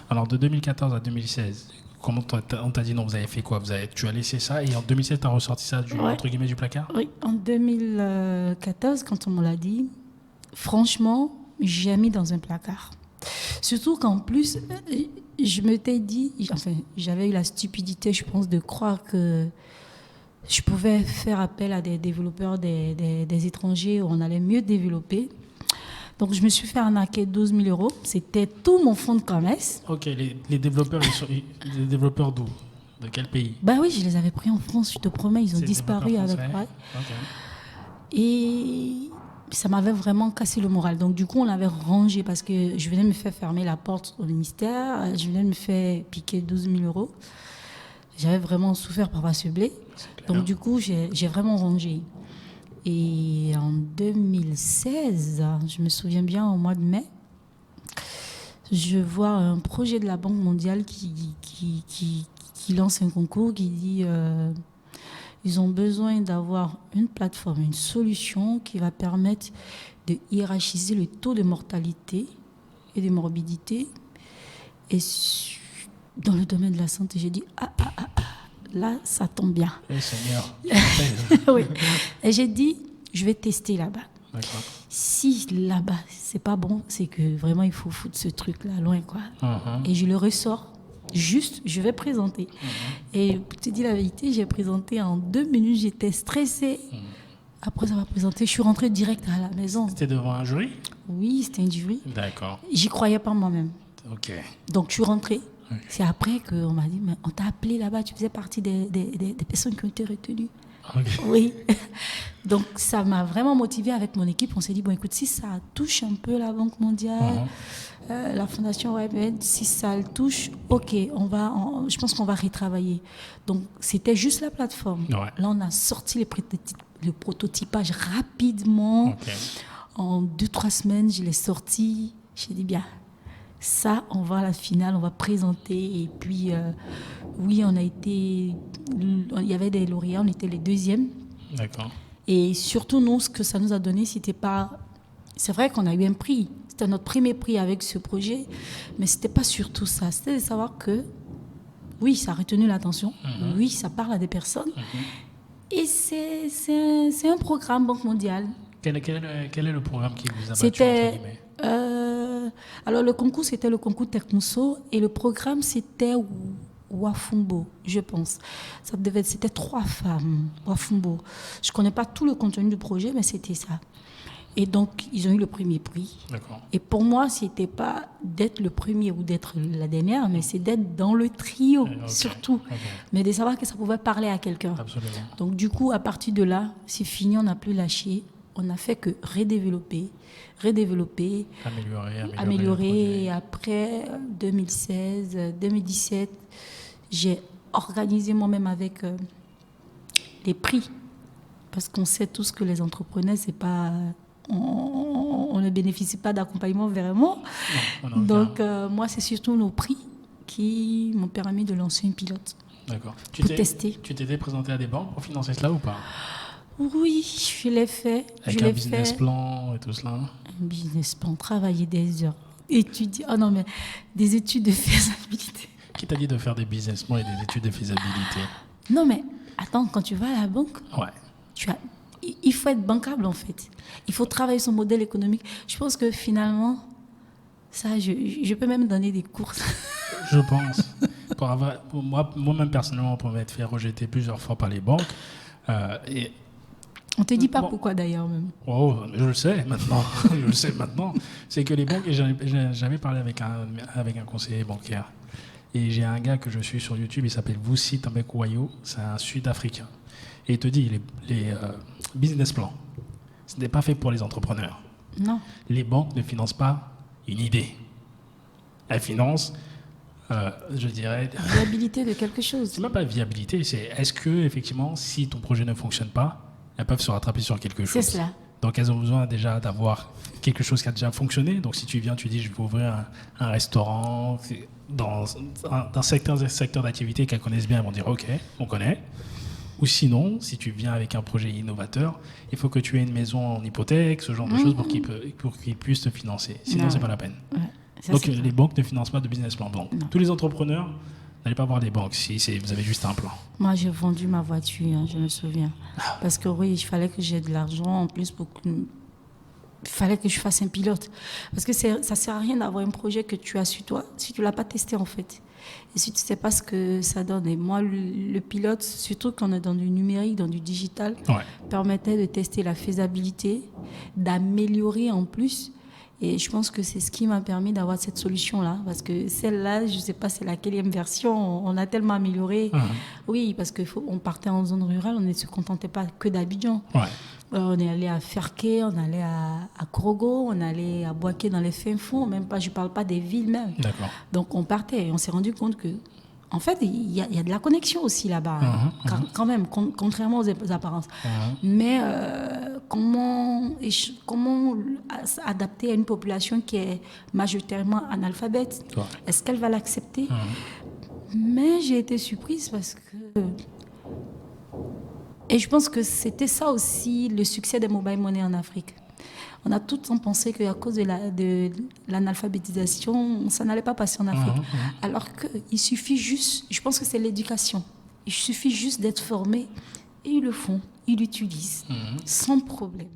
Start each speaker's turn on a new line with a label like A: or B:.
A: Alors, de 2014 à 2016, comment on t'a dit non, vous avez fait quoi? Tu as laissé ça et en 2016, tu as ressorti ça entre guillemets du placard?
B: Oui, en 2014, quand on me l'a dit, franchement, j'ai mis dans un placard. Surtout qu'en plus, je m'étais dit, enfin, j'avais eu la stupidité, je pense, de croire que je pouvais faire appel à des développeurs, des étrangers où on allait mieux développer. Donc, je me suis fait arnaquer 12 000 euros. C'était tout mon fonds de commerce.
A: Ok, les développeurs, les développeurs d'où? De quel pays?
B: Bah oui, je les avais pris en France, je te promets, ils ont disparu avec moi.
A: Okay.
B: Et ça m'avait vraiment cassé le moral. Donc, du coup, on l'avait rangé parce que je venais de me faire fermer la porte au ministère. Je venais de me faire piquer 12 000 euros. J'avais vraiment souffert par ce blé. Donc, du coup, j'ai vraiment rangé. Et en 2016, je me souviens bien, au mois de mai, je vois un projet de la Banque mondiale qui lance un concours qui dit ils ont besoin d'avoir une plateforme, une solution qui va permettre de hiérarchiser le taux de mortalité et de morbidité. Et dans le domaine de la santé, j'ai dit là, ça tombe bien.
A: Oui, Seigneur.
B: Oui. Et j'ai dit, je vais tester là-bas.
A: D'accord.
B: Si là-bas, c'est pas bon, c'est que vraiment, il faut foutre ce truc-là loin, quoi. Et je le ressors. Juste, je vais présenter. Et pour te dire la vérité, j'ai présenté en 2 minutes, j'étais stressée. Après avoir présenté, je suis rentrée direct à la maison.
A: C'était devant un jury?
B: Oui, c'était un jury.
A: D'accord.
B: J'y croyais pas moi-même.
A: Ok.
B: Donc, je suis rentrée. Okay. C'est après qu'on m'a dit, mais on t'a appelé là-bas, tu faisais partie des personnes qui ont été retenues. Okay. Oui. Donc, ça m'a vraiment motivée avec mon équipe. On s'est dit, bon, écoute, si ça touche un peu la Banque mondiale, la Fondation WebAid, si ça le touche, ok, je pense qu'on va retravailler. Donc, c'était juste la plateforme. Ouais. Là, on a sorti le prototypage rapidement. Okay. En 2-3 semaines, je l'ai sorti. J'ai dit, bien, ça, on va à la finale, on va présenter. Et puis, oui, il y avait des lauréats, on était les 2e.
A: D'accord.
B: Et surtout, nous, ce que ça nous a donné, c'était pas... C'est vrai qu'on a eu un prix. C'était notre premier prix avec ce projet. Mais c'était pas surtout ça. C'était de savoir que, oui, ça a retenu l'attention. Oui, ça parle à des personnes. Et c'est un programme Banque mondiale.
A: Quel est le programme qui vous a battu, entre guillemets?
B: Alors, le concours, c'était le concours Techmuso. Et le programme, c'était Wafumbo, je pense. C'était 3 femmes, Wafumbo. Je ne connais pas tout le contenu du projet, mais c'était ça. Et donc, ils ont eu le premier prix.
A: D'accord.
B: Et pour moi, ce n'était pas d'être le premier ou d'être la dernière, mais c'est d'être dans le trio, surtout. Okay. Mais de savoir que ça pouvait parler à quelqu'un.
A: Absolument.
B: Donc, du coup, à partir de là, c'est fini, on n'a plus lâché. On n'a fait que redévelopper, améliorer. Et après 2016, 2017, j'ai organisé moi-même avec les prix. Parce qu'on sait tous que les entrepreneurs, c'est pas... On ne bénéficie pas d'accompagnement vraiment. Non, donc, moi, c'est surtout nos prix qui m'ont permis de lancer un pilote.
A: D'accord.
B: Pour tester.
A: Tu t'étais présenté à des banques pour financer cela ou pas?
B: Oui, je l'ai fait.
A: Avec un business plan et tout cela?
B: Un business plan, travailler des heures, étudier. Oh non, mais des études de faisabilité.
A: Qui t'a dit de faire des business plans et des études de faisabilité?
B: Non, mais attends, quand tu vas à la banque, il faut être bancable en fait. Il faut travailler son modèle économique. Je pense que finalement, ça, je peux même donner des cours.
A: Je pense. Pour moi-même personnellement, pour m'être fait rejeter plusieurs fois par les banques.
B: On ne te dit pas pourquoi d'ailleurs même.
A: Oh, je le sais maintenant. C'est que les banques, j'avais parlé avec un conseiller bancaire. Et j'ai un gars que je suis sur YouTube, il s'appelle Voussi Tambekouayo, c'est un Sud-Africain. Et il te dit, les business plans, ce n'est pas fait pour les entrepreneurs.
B: Non.
A: Les banques ne financent pas une idée. Elles financent, je dirais...
B: Viabilité de quelque chose.
A: C'est même pas viabilité, c'est est-ce que, effectivement, si ton projet ne fonctionne pas, elles peuvent se rattraper sur quelque chose.
B: C'est cela.
A: Donc, elles ont besoin déjà d'avoir quelque chose qui a déjà fonctionné. Donc, si tu viens, tu dis, je vais ouvrir un restaurant dans un secteur d'activité qu'elles connaissent bien, elles vont dire, OK, on connaît. Ou sinon, si tu viens avec un projet innovateur, il faut que tu aies une maison en hypothèque, ce genre de choses pour qu'ils puissent te financer. Sinon, c'est pas la peine.
B: Ouais. Ça,
A: Donc,
B: c'est
A: les banques ne financent pas de business plan. Donc,
B: Non.
A: tous les entrepreneurs, n'allez pas voir les banques si vous avez juste un plan.
B: Moi, j'ai vendu ma voiture, hein, je me souviens. Parce que oui, il fallait que j'ai de l'argent en plus pour que... Il fallait que je fasse un pilote. Parce que ça ne sert à rien d'avoir un projet que tu as sur toi si tu ne l'as pas testé en fait. Et si tu ne sais pas ce que ça donne. Et moi, le pilote, surtout quand on est dans du numérique, dans du digital, permettait de tester la faisabilité, d'améliorer en plus. Et je pense que c'est ce qui m'a permis d'avoir cette solution-là. Parce que celle-là, je ne sais pas c'est laquelle version, on a tellement amélioré. Oui, parce qu'on partait en zone rurale, on ne se contentait pas que d'Abidjan. On est allé à Ferké, on allait à Krogo, on allait à Boaké dans les fins fonds, même pas, je ne parle pas des villes même.
A: D'accord.
B: Donc on partait et on s'est rendu compte que, en fait, il y a de la connexion aussi là-bas, quand même, contrairement aux apparences. Mais comment adapter à une population qui est majoritairement analphabète? Est-ce qu'elle va l'accepter? Mais j'ai été surprise parce que... Et je pense que c'était ça aussi le succès des mobile money en Afrique. On a tout le temps pensé qu'à cause de l'analphabétisation, ça n'allait pas passer en Afrique. Alors qu'il suffit juste, je pense que c'est l'éducation. Il suffit juste d'être formé et ils le font, ils l'utilisent sans problème.